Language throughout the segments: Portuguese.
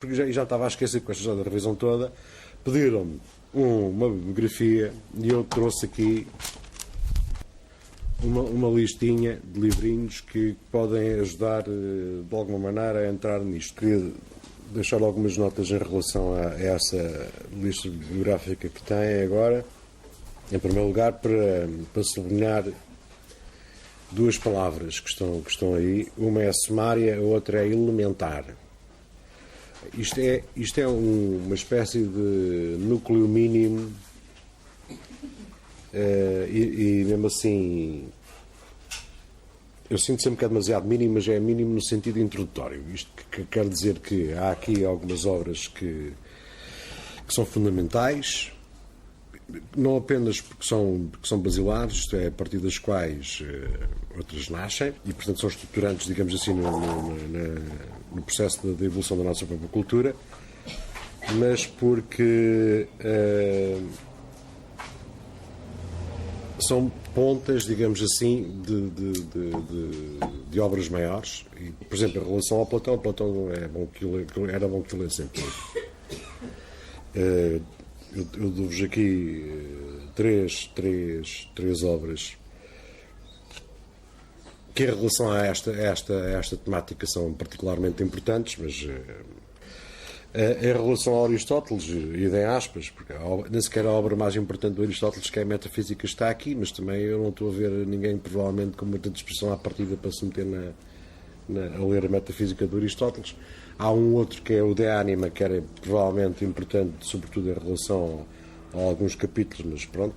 porque já estava a esquecer com esta da revisão toda, pediram-me uma bibliografia e eu trouxe aqui uma listinha de livrinhos que podem ajudar de alguma maneira a entrar nisto. Queria deixar algumas notas em relação a essa lista bibliográfica que tem agora. Em primeiro lugar, para sublinhar duas palavras que estão aí. Uma é sumária, a outra é elementar. Isto é uma espécie de núcleo mínimo e mesmo assim eu sinto sempre que é demasiado mínimo, mas é mínimo no sentido introdutório. Isto que quer dizer que há aqui algumas obras que são fundamentais, não apenas porque são basilares, isto é, a partir das quais outras nascem, e portanto são estruturantes, digamos assim, no processo da evolução da nossa própria cultura, mas porque são pontas, digamos assim, de obras maiores. E, por exemplo, em relação ao Platão era bom que eu lesse sempre. Eu dou-vos aqui três obras que, em relação a esta temática, são particularmente importantes, mas em relação a Aristóteles, e em aspas, porque nem sequer a obra mais importante do Aristóteles, que é a Metafísica, está aqui, mas também eu não estou a ver ninguém, provavelmente, com muita disposição à partida para se meter a ler a Metafísica do Aristóteles. Há um outro que é o De Anima, que era provavelmente importante, sobretudo em relação a alguns capítulos, mas pronto.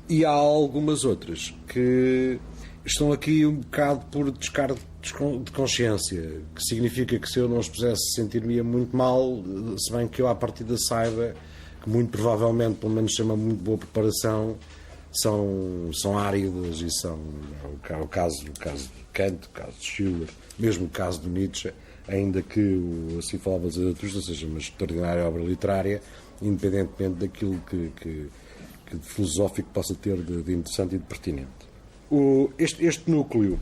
E há algumas outras que estão aqui um bocado por descargo de consciência, que significa que se eu não os pusesse sentir-me muito mal, se bem que eu à partida saiba que muito provavelmente, pelo menos sem uma muito boa preparação, são áridas e são o caso de Kant, o caso de Schiller, mesmo o caso do Nietzsche, ainda que assim falava de Zaratustra seja uma extraordinária obra literária, independentemente daquilo que de filosófico possa ter de interessante e de pertinente. Este núcleo,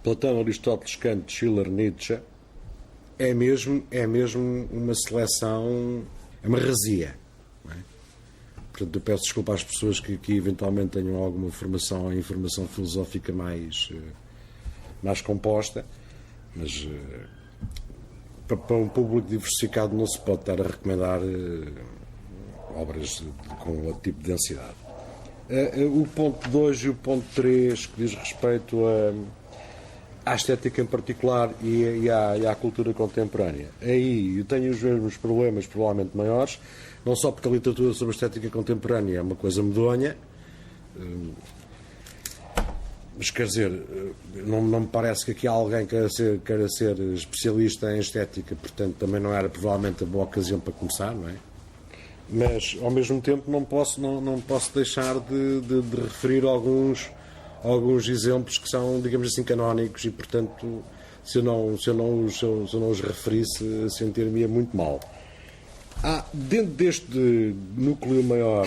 Platão, Aristóteles, Kant, Schiller, Nietzsche, é mesmo uma seleção, é uma razia. Não é? Portanto, eu peço desculpa às pessoas que eventualmente tenham alguma formação ou informação filosófica mais composta, mas para um público diversificado não se pode estar a recomendar obras com outro tipo de densidade. O ponto 2 e o ponto 3, que diz respeito à estética em particular e à cultura contemporânea. Aí eu tenho os mesmos problemas, provavelmente maiores, não só porque a literatura sobre a estética contemporânea é uma coisa medonha, mas quer dizer, não me parece que aqui há alguém queira ser especialista em estética, portanto também não era provavelmente a boa ocasião para começar, não é? Mas ao mesmo tempo não posso deixar de referir alguns exemplos que são, digamos assim, canónicos e portanto se eu não os referisse sentir-me muito mal. Dentro deste núcleo maior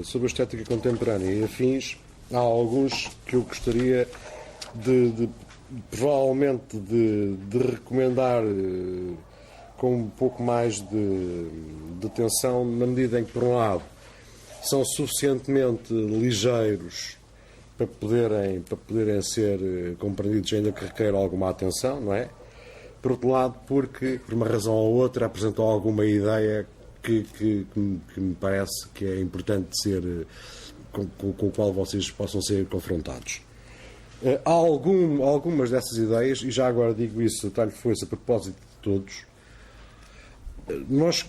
sobre a estética contemporânea e afins, há alguns que eu gostaria provavelmente de recomendar com um pouco mais de atenção, na medida em que, por um lado, são suficientemente ligeiros para poderem ser compreendidos, ainda que requer alguma atenção, não é? Por outro lado, porque, por uma razão ou outra, apresentam alguma ideia que me parece que é importante ser, com o qual vocês possam ser confrontados. Há algumas dessas ideias, e já agora digo isso, talho força a propósito de todos. Nós,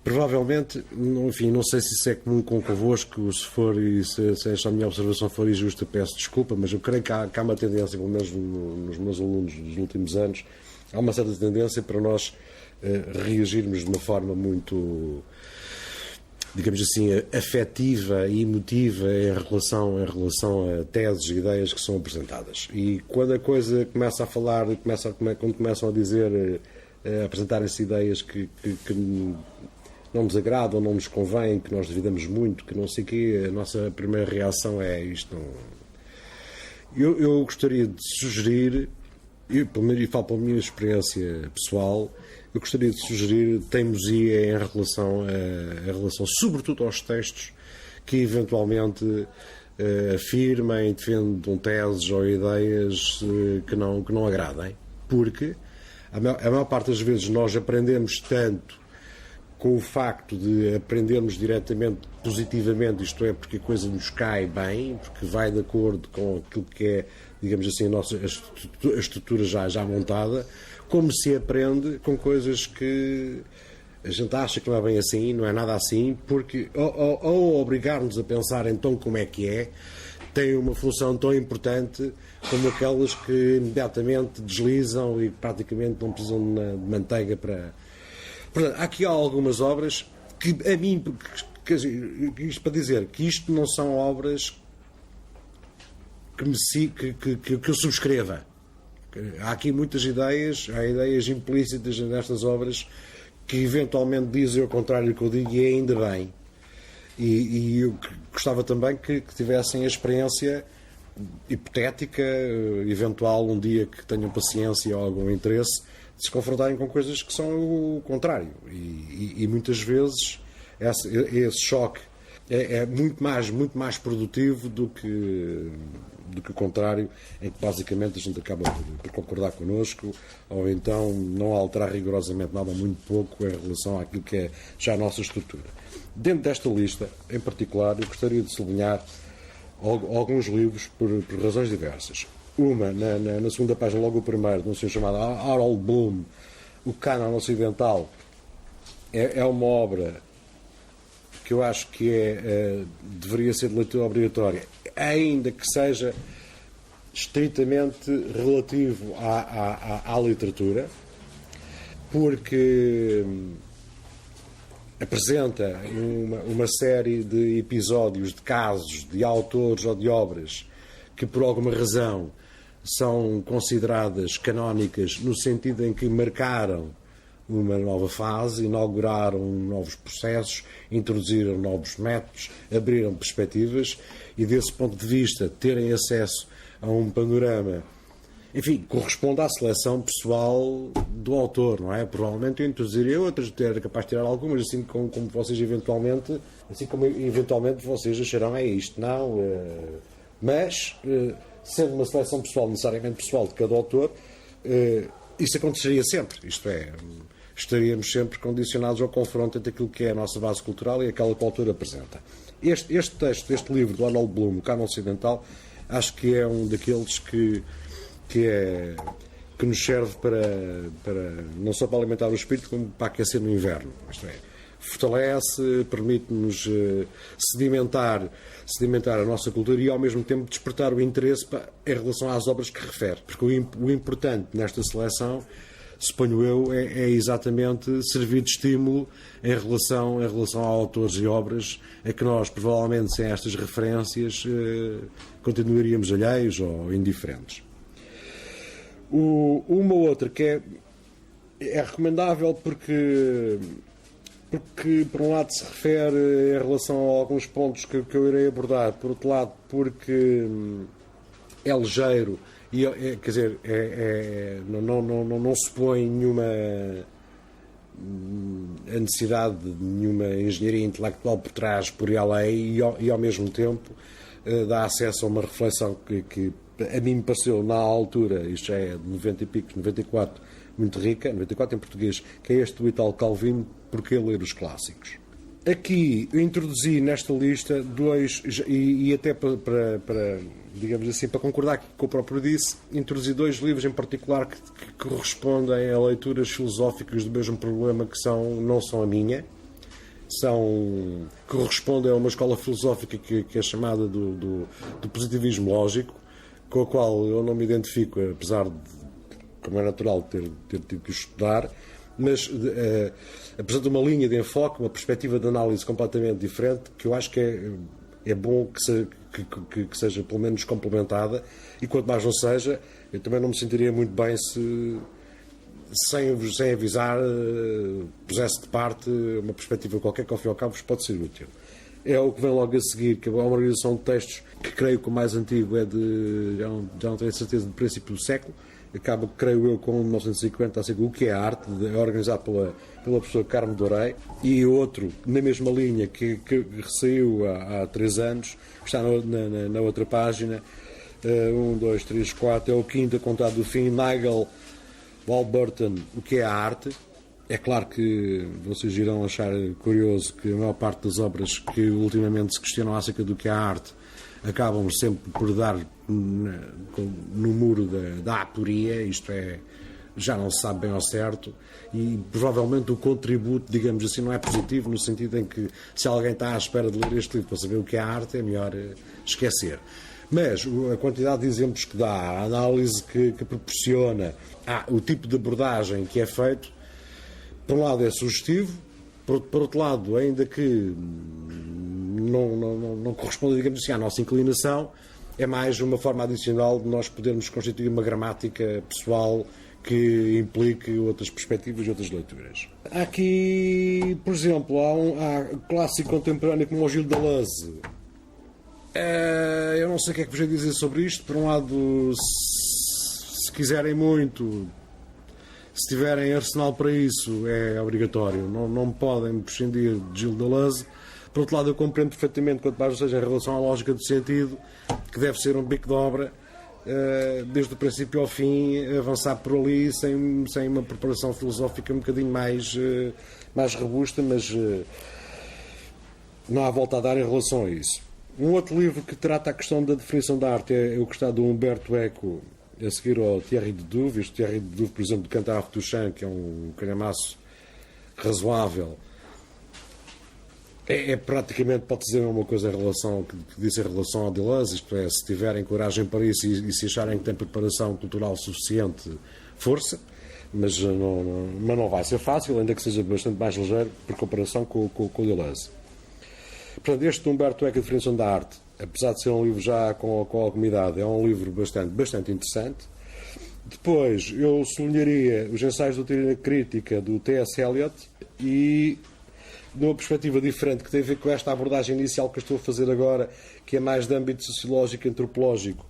provavelmente, enfim, não sei se isso é comum convosco, se esta minha observação for injusta, peço desculpa, mas eu creio que há uma tendência, pelo menos nos meus alunos dos últimos anos, há uma certa tendência para nós reagirmos de uma forma muito, digamos assim, afetiva e emotiva em relação a teses e ideias que são apresentadas. E quando a coisa começa a falar, quando começam a dizer, a apresentarem-se ideias que não nos agradam, não nos convêm, que nós duvidamos muito, que não sei o quê, a nossa primeira reação é isto. Eu gostaria de sugerir, e falo pela minha experiência pessoal, eu gostaria de sugerir teimosia em relação sobretudo aos textos que eventualmente afirmem, defendam teses ou ideias que não agradem, porque a maior parte das vezes nós aprendemos tanto com o facto de aprendermos diretamente positivamente, isto é, porque a coisa nos cai bem, porque vai de acordo com aquilo que é, digamos assim, a estrutura já montada, como se aprende com coisas que a gente acha que não é bem assim, não é nada assim, porque ao obrigar-nos a pensar então como é que é, tem uma função tão importante como aquelas que imediatamente deslizam e praticamente não precisam de manteiga para... Portanto, há aqui algumas obras que a mim, isto para dizer que isto não são obras que eu subscreva. Há aqui muitas ideias, há ideias implícitas nestas obras que eventualmente dizem o contrário do que eu digo e ainda bem. E eu gostava também que tivessem a experiência hipotética, eventual, um dia que tenham paciência ou algum interesse, de se confrontarem com coisas que são o contrário. E muitas vezes esse choque é muito mais produtivo do que o contrário, em que basicamente a gente acaba por concordar connosco ou então não alterar rigorosamente nada, muito pouco, em relação àquilo que é já a nossa estrutura. Dentro desta lista, em particular, eu gostaria de sublinhar alguns livros por razões diversas. Uma, na segunda página, logo o primeiro, de um senhor chamado Harold Bloom, O Cânon Ocidental, é uma obra que eu acho que deveria ser de leitura obrigatória, ainda que seja estritamente relativo à literatura, porque apresenta uma série de episódios, de casos, de autores ou de obras que por alguma razão são consideradas canónicas no sentido em que marcaram uma nova fase, inauguraram novos processos, introduziram novos métodos, abriram perspectivas e, desse ponto de vista, terem acesso a um panorama, enfim, corresponde à seleção pessoal do autor, não é? Provavelmente eu introduziria outras, era capaz de tirar algumas, assim como vocês eventualmente vocês acharão, é isto, não, mas sendo uma seleção pessoal, necessariamente pessoal de cada autor, isso aconteceria sempre, isto é, estaríamos sempre condicionados ao confronto entre aquilo que é a nossa base cultural e aquela que o autor apresenta. Este texto, este livro do Harold Bloom, O Cânon Ocidental, acho que é um daqueles que nos serve para não só para alimentar o espírito, como para aquecer no inverno. Isto é, fortalece, permite-nos sedimentar a nossa cultura e, ao mesmo tempo, despertar o interesse em relação às obras que refere. Porque o importante nesta seleção, suponho eu, é exatamente servir de estímulo em relação a autores e obras a que nós, provavelmente, sem estas referências, continuaríamos alheios ou indiferentes. Uma outra que é recomendável porque, por um lado, se refere em relação a alguns pontos que eu irei abordar, por outro lado, porque é ligeiro e, quer dizer, não se põe a necessidade de nenhuma engenharia intelectual por trás, por ir além, e ao mesmo tempo dá acesso a uma reflexão que a mim me pareceu na altura, isto já é de 90 e picos, 94, muito rica, 94 em português, que é este do Italo Calvino, Porque Ler os Clássicos. Aqui eu introduzi nesta lista dois, e até para digamos assim, para concordar com o que eu próprio disse, introduzi dois livros em particular que correspondem a leituras filosóficas do mesmo problema, que não são a minha, correspondem a uma escola filosófica que é chamada do positivismo lógico, com a qual eu não me identifico, apesar de, como é natural, ter tido que estudar, mas apresenta uma linha de enfoque, uma perspectiva de análise completamente diferente, que eu acho que é bom que seja pelo menos complementada, e quanto mais não seja, eu também não me sentiria muito bem se sem avisar pusesse de parte uma perspectiva qualquer que ao fim e ao cabo vos pode ser útil. É o que vem logo a seguir, que é uma organização de textos que creio que o mais antigo é já não tenho certeza, do princípio do século, acaba, creio eu, com 1950, assim, o que é arte, organizado pela professora Carmo Dorei, e outro, na mesma linha, que saiu há 3 anos, que está na outra página, 1, 2, 3, 4, é o quinto a contar do fim, Nigel Warburton, o que é a arte. É claro que vocês irão achar curioso que a maior parte das obras que ultimamente se questionam acerca do que é a arte acabam sempre por dar no muro da aporia, isto é, já não se sabe bem ao certo, e provavelmente o contributo, digamos assim, não é positivo, no sentido em que se alguém está à espera de ler este livro para saber o que é a arte, é melhor esquecer. Mas a quantidade de exemplos que dá, a análise que proporciona, o tipo de abordagem que é feito, por um lado é sugestivo, por outro lado, ainda que não corresponda, digamos assim, à nossa inclinação, é mais uma forma adicional de nós podermos constituir uma gramática pessoal que implique outras perspectivas e outras leituras. Há aqui, por exemplo, há clássico contemporâneo como o Gilles Deleuze. Eu não sei o que é que vos ia dizer sobre isto. Por um lado, se quiserem muito, se tiverem arsenal para isso, é obrigatório. Não podem prescindir de Gilles Deleuze. Por outro lado, eu compreendo perfeitamente, quanto mais seja em relação à lógica do sentido, que deve ser um bico de obra, desde o princípio ao fim, avançar por ali sem uma preparação filosófica um bocadinho mais robusta, mas não há volta a dar em relação a isso. Um outro livro que trata a questão da definição da arte é o que está do Humberto Eco, a seguir ao Thierry de Duve. Este Thierry de Duve, por exemplo, do Cantar Duchamp, que é um calhamaço razoável, é praticamente, pode dizer uma coisa em relação, que disse em relação ao Deleuze, isto é, se tiverem coragem para isso e se acharem que têm preparação cultural suficiente, força, mas não vai ser fácil, ainda que seja bastante mais ligeiro por comparação com o Deleuze. Portanto, este Humberto Eco, A Definição da Arte, apesar de ser um livro já com alguma idade, é um livro bastante interessante. Depois, eu sublinharia os ensaios de doutrina crítica do T.S. Eliot e, numa perspectiva diferente, que tem a ver com esta abordagem inicial que eu estou a fazer agora, que é mais de âmbito sociológico e antropológico,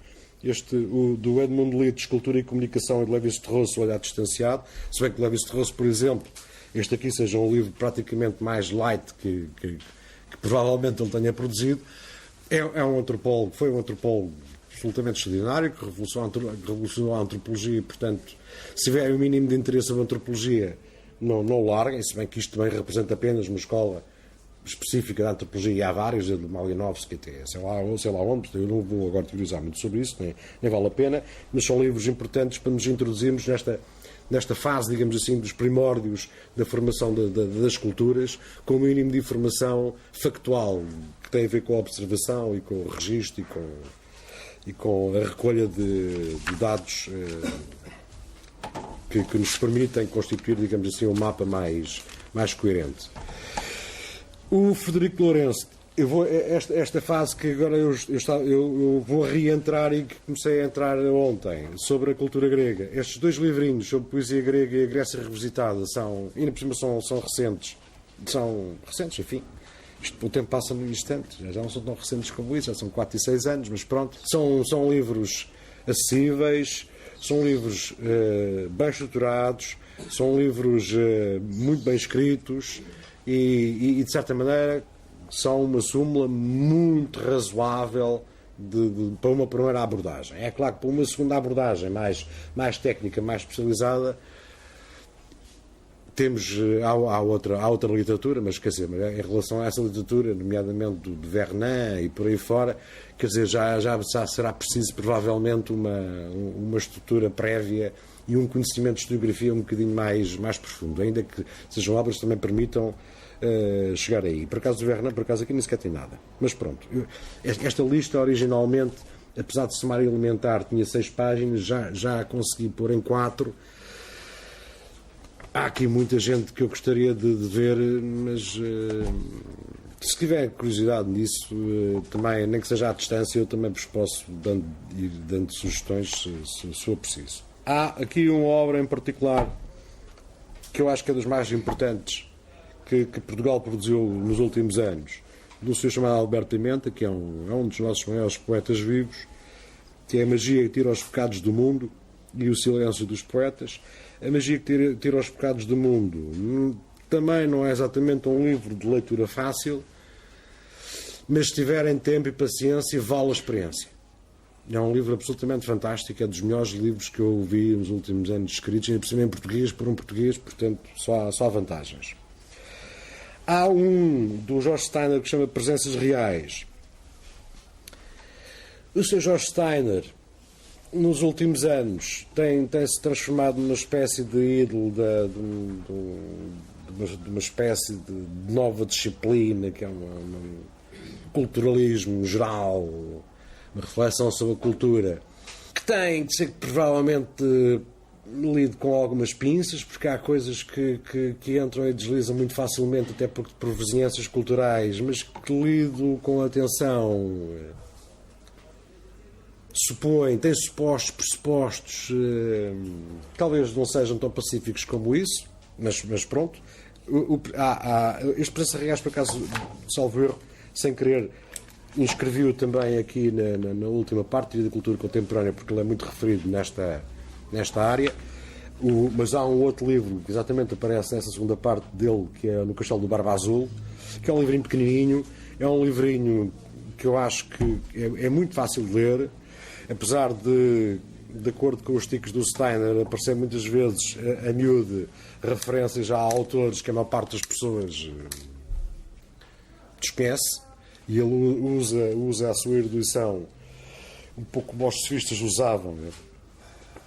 do Edmund Leach, Escultura e Comunicação, e de Lévi-Strauss, O Olhar Distanciado. Se bem que Lévi-Strauss, por exemplo, este aqui seja um livro praticamente mais light que provavelmente ele tenha produzido. É um antropólogo, foi um antropólogo absolutamente extraordinário, que revolucionou a antropologia e, portanto, se tiverem o mínimo de interesse sobre a antropologia, não larguem, se bem que isto também representa apenas uma escola específica da antropologia, e há vários, desde Malinowski até sei lá onde, eu não vou agora teorizar muito sobre isso, nem vale a pena, mas são livros importantes para nos introduzirmos nesta fase, digamos assim, dos primórdios da formação das culturas, com o mínimo de informação factual, que tem a ver com a observação e com o registro e com a recolha de dados que nos permitem constituir, digamos assim, um mapa mais coerente. O Frederico Lourenço, esta fase que agora eu vou reentrar e que comecei a entrar ontem, sobre a cultura grega. Estes 2 livrinhos sobre poesia grega e a Grécia revisitada ainda por cima são recentes. São recentes, enfim. O tempo passa num instante, já não são tão recentes como isso, já são 4 e 6 anos, mas pronto. São livros acessíveis, são livros bem estruturados, são livros muito bem escritos e de certa maneira, são uma súmula muito razoável para uma primeira abordagem. É claro que para uma segunda abordagem mais técnica, mais especializada, há outra literatura, mas quer dizer, em relação a essa literatura, nomeadamente de Vernon e por aí fora, quer dizer, já será preciso provavelmente uma estrutura prévia e um conhecimento de historiografia um bocadinho mais profundo, ainda que sejam obras que também permitam chegar aí. Por acaso, o Vernon, aqui nem sequer tem nada. Mas pronto, esta lista originalmente, apesar de sumário elementar, tinha 6 páginas, já consegui pôr em 4. Há aqui muita gente que eu gostaria de ver, mas se tiver curiosidade nisso, também, nem que seja à distância, eu também vos posso ir dando sugestões se for preciso. Há aqui uma obra em particular que eu acho que é das mais importantes que Portugal produziu nos últimos anos, do senhor chamado Alberto Pimenta, que é um dos nossos maiores poetas vivos, que é A Magia que Tira os Pecados do Mundo. e O Silêncio dos Poetas. A Magia que Tira os Pecados do Mundo também não é exatamente um livro de leitura fácil, mas se tiverem tempo e paciência, vale a experiência. É um livro absolutamente fantástico, é dos melhores livros que eu vi nos últimos anos escritos, ainda por cima em português, por um português, portanto só há vantagens. Há um do Jorge Steiner que se chama Presenças Reais. O Sr. Jorge Steiner, nos últimos anos, tem-se transformado numa espécie de ídolo de uma espécie de nova disciplina, que é um culturalismo geral, uma reflexão sobre a cultura, que tem de ser provavelmente lido com algumas pinças, porque há coisas que entram e deslizam muito facilmente, até por vizinhanças culturais, mas que lido com atenção. Tem pressupostos, talvez não sejam tão pacíficos como isso, mas pronto. Este Preço Reais, por acaso, salvo erro, sem querer, inscrevi-o também aqui na última parte da cultura contemporânea, porque ele é muito referido nesta área. Mas há um outro livro que exatamente aparece nessa segunda parte dele, que é No Castelo do Barba Azul, que é um livrinho pequenininho, é um livrinho que eu acho que é muito fácil de ler, apesar de acordo com os tiques do Steiner, aparecer muitas vezes a miúde referências a autores que a maior parte das pessoas desconhece, e ele usa a sua erudição um pouco como os sofistas usavam, né?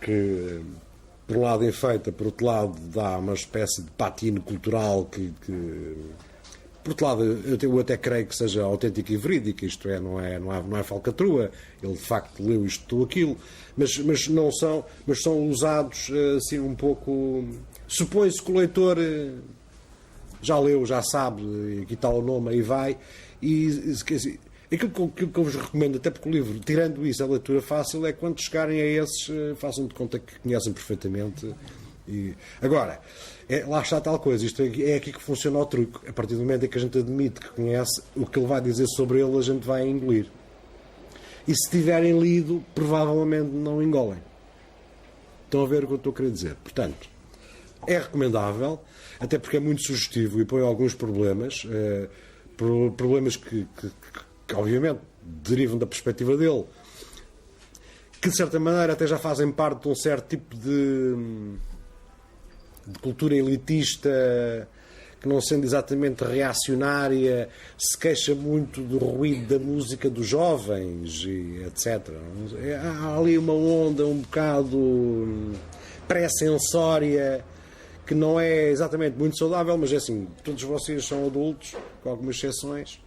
Que por um lado enfeita, por outro lado dá uma espécie de patina cultural que por outro lado eu até creio que seja autêntica e verídica, isto é, não é falcatrua, ele de facto leu isto ou aquilo, mas são usados assim um pouco, supõe-se que o leitor já leu, já sabe, aqui está o nome, aí vai, e aquilo que eu vos recomendo, até porque o livro, tirando isso, a leitura fácil, é quando chegarem a esses, façam de conta que conhecem perfeitamente. Agora, lá está tal coisa, isto é aqui que funciona o truque. A partir do momento em que a gente admite que conhece, o que ele vai dizer sobre ele, a gente vai engolir. E se tiverem lido, provavelmente não engolem. Estão a ver o que eu estou a querer dizer. Portanto, é recomendável, até porque é muito sugestivo e põe alguns problemas, problemas que obviamente derivam da perspectiva dele, que de certa maneira até já fazem parte de um certo tipo de cultura elitista, que não sendo exatamente reacionária, se queixa muito do ruído da música dos jovens, e etc. Há ali uma onda um bocado pré-sensória, que não é exatamente muito saudável, mas é assim, todos vocês são adultos, com algumas exceções,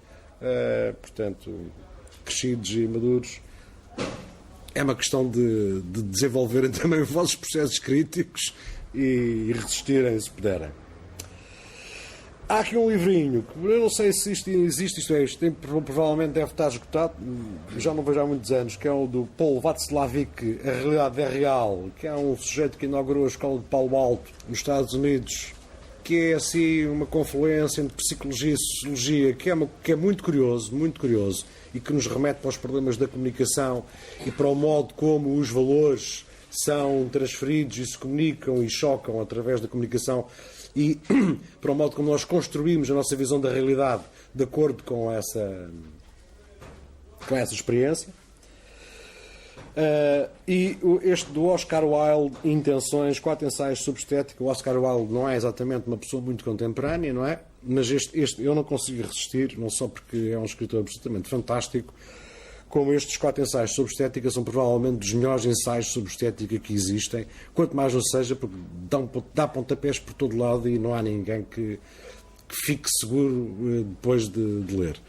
portanto, crescidos e maduros. É uma questão de desenvolverem também os vossos processos críticos e resistirem, se puderem. Há aqui um livrinho, que eu não sei se isto existe, provavelmente deve estar esgotado, já não vejo há muitos anos, que é o do Paul Václavic, A Realidade é Real, que é um sujeito que inaugurou a Escola de Palo Alto, nos Estados Unidos, que é assim uma confluência entre psicologia e sociologia, que é muito curioso, e que nos remete para os problemas da comunicação e para o modo como os valores são transferidos e se comunicam e chocam através da comunicação, e para o modo como nós construímos a nossa visão da realidade de acordo com essa experiência. E este do Oscar Wilde, Intenções, 4 ensaios sobre estética. O Oscar Wilde não é exatamente uma pessoa muito contemporânea, não é? Mas este eu não consigo resistir, não só porque é um escritor absolutamente fantástico, como estes 4 ensaios sobre estética são provavelmente dos melhores ensaios sobre estética que existem, quanto mais não seja, porque dá pontapés por todo lado e não há ninguém que fique seguro depois de ler.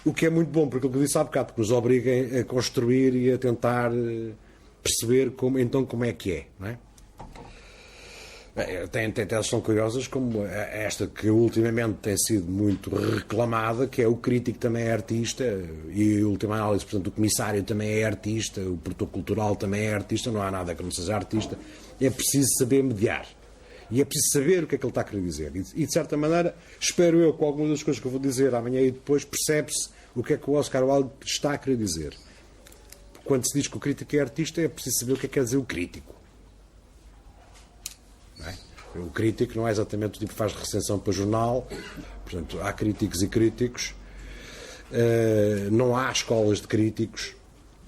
O que é muito bom, porque o que eu disse há bocado, que nos obriga a construir e a tentar perceber como é que é, não é? Tem teses tão curiosas como esta que ultimamente tem sido muito reclamada, que é o crítico também é artista, e a última análise, portanto, o comissário também é artista, o produtor cultural também é artista, não há nada que não seja artista. É preciso saber mediar. E é preciso saber o que é que ele está a querer dizer. E de certa maneira, espero eu, com algumas das coisas que eu vou dizer amanhã e depois, percebe-se o que é que o Oscar Wilde está a querer dizer. Quando se diz que o crítico é artista, é preciso saber o que é que quer dizer o crítico. O crítico não é exatamente o tipo que faz recensão para jornal, portanto, há críticos e críticos, não há escolas de críticos.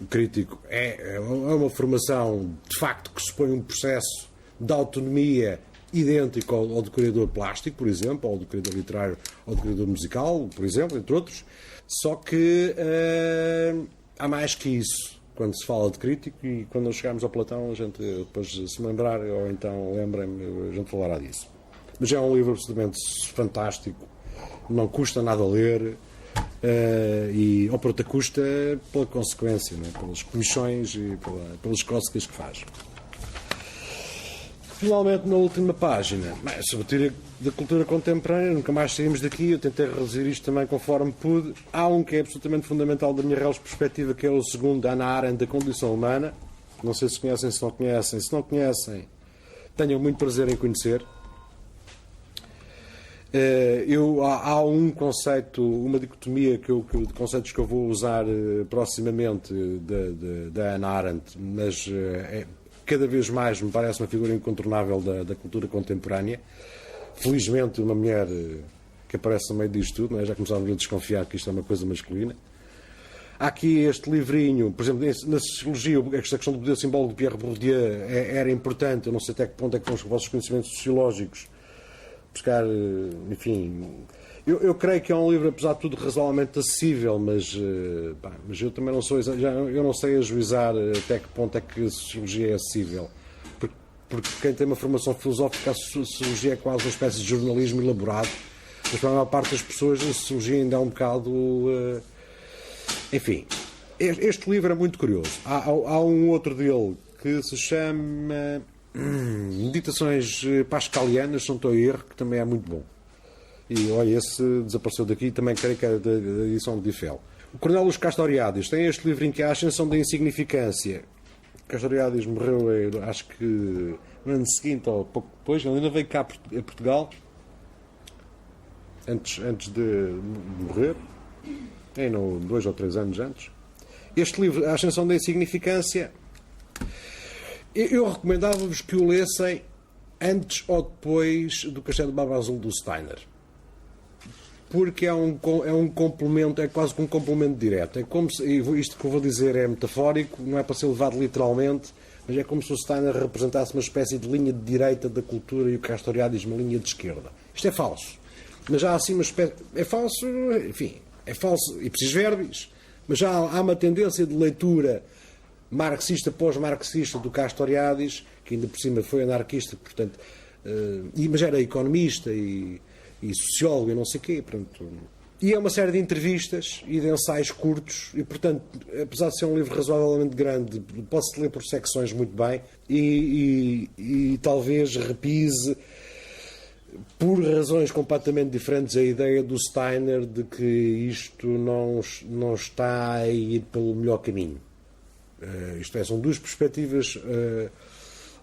O crítico é uma formação, de facto, que supõe um processo de autonomia idêntico ao do criador plástico, por exemplo, ou do criador literário, ou do criador musical, por exemplo, entre outros. Só que há mais que isso quando se fala de crítico, e quando chegarmos ao Platão, a gente depois, se me lembrar, ou então lembrem-me, a gente falará disso. Mas é um livro absolutamente fantástico, não custa nada a ler, ou por outra custa pela consequência, não é? Pelas comissões e pelas cócegas que faz. Finalmente, na última página, sobre a teoria da cultura contemporânea, nunca mais saímos daqui, eu tentei reduzir isto também conforme pude. Há um que é absolutamente fundamental da minha real perspectiva, que é o segundo, Hannah Arendt, da condição humana. Não sei se conhecem, se não conhecem. Se não conhecem, tenham muito prazer em conhecer. Há um conceito, uma dicotomia de conceitos que eu vou usar proximamente da Hannah Arendt, mas cada vez mais me parece uma figura incontornável da cultura contemporânea. Felizmente, uma mulher que aparece no meio disto tudo, não é? Já começámos a desconfiar que isto é uma coisa masculina. Há aqui este livrinho, por exemplo, na sociologia, esta questão do poder simbólico de Pierre Bourdieu era importante. Eu não sei até que ponto é que os vossos conhecimentos sociológicos buscar, enfim. Eu creio que é um livro, apesar de tudo, razoavelmente acessível, mas eu também não sou, eu não sei ajuizar até que ponto é que a sociologia é acessível. Porque quem tem uma formação filosófica, a sociologia é quase uma espécie de jornalismo elaborado, mas para a maior parte das pessoas a sociologia ainda é um bocado. Enfim, este livro é muito curioso. Há um outro dele que se chama Meditações Pascalianas, se não estou a erro, que também é muito bom. E olha, esse desapareceu daqui, também creio que era da edição de Diffel. O Cornelius Castoriadis tem este livrinho que é A Ascensão da Insignificância. Castoriadis morreu, acho que no ano seguinte ou pouco depois. Ele ainda veio cá a Portugal antes de morrer, 2 ou 3 anos antes. Este livro, A Ascensão da Insignificância, eu recomendava-vos que o lessem antes ou depois do Castelo de Barba Azul do Steiner, porque é um complemento, é quase que um complemento direto. É como se, isto que eu vou dizer é metafórico, não é para ser levado literalmente, mas é como se o Steiner representasse uma espécie de linha de direita da cultura e o Castoriadis uma linha de esquerda. Isto é falso, mas já há assim uma espécie. É falso, enfim, é falso e preciso verbis, mas já há uma tendência de leitura marxista pós-marxista do Castoriadis, que ainda por cima foi anarquista, portanto, mas era economista e sociólogo e não sei o quê, portanto, e é uma série de entrevistas e de ensaios curtos e, portanto, apesar de ser um livro razoavelmente grande, pode-se ler por secções muito bem e talvez repise por razões completamente diferentes a ideia do Steiner de que isto não está a ir pelo melhor caminho. Isto é, são duas perspectivas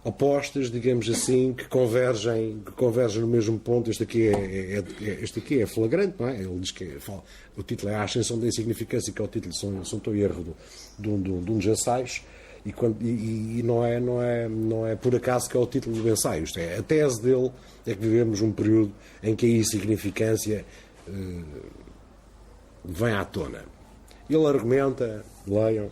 opostas, digamos assim, que convergem no mesmo ponto. Este aqui é flagrante, não é? Ele diz que o título é A Ascensão da Insignificância, que é o título, se não estou em erro, de um dos ensaios, e não é por acaso que é o título do ensaio. Isto é, a tese dele é que vivemos um período em que a insignificância vem à tona. Ele argumenta, leiam.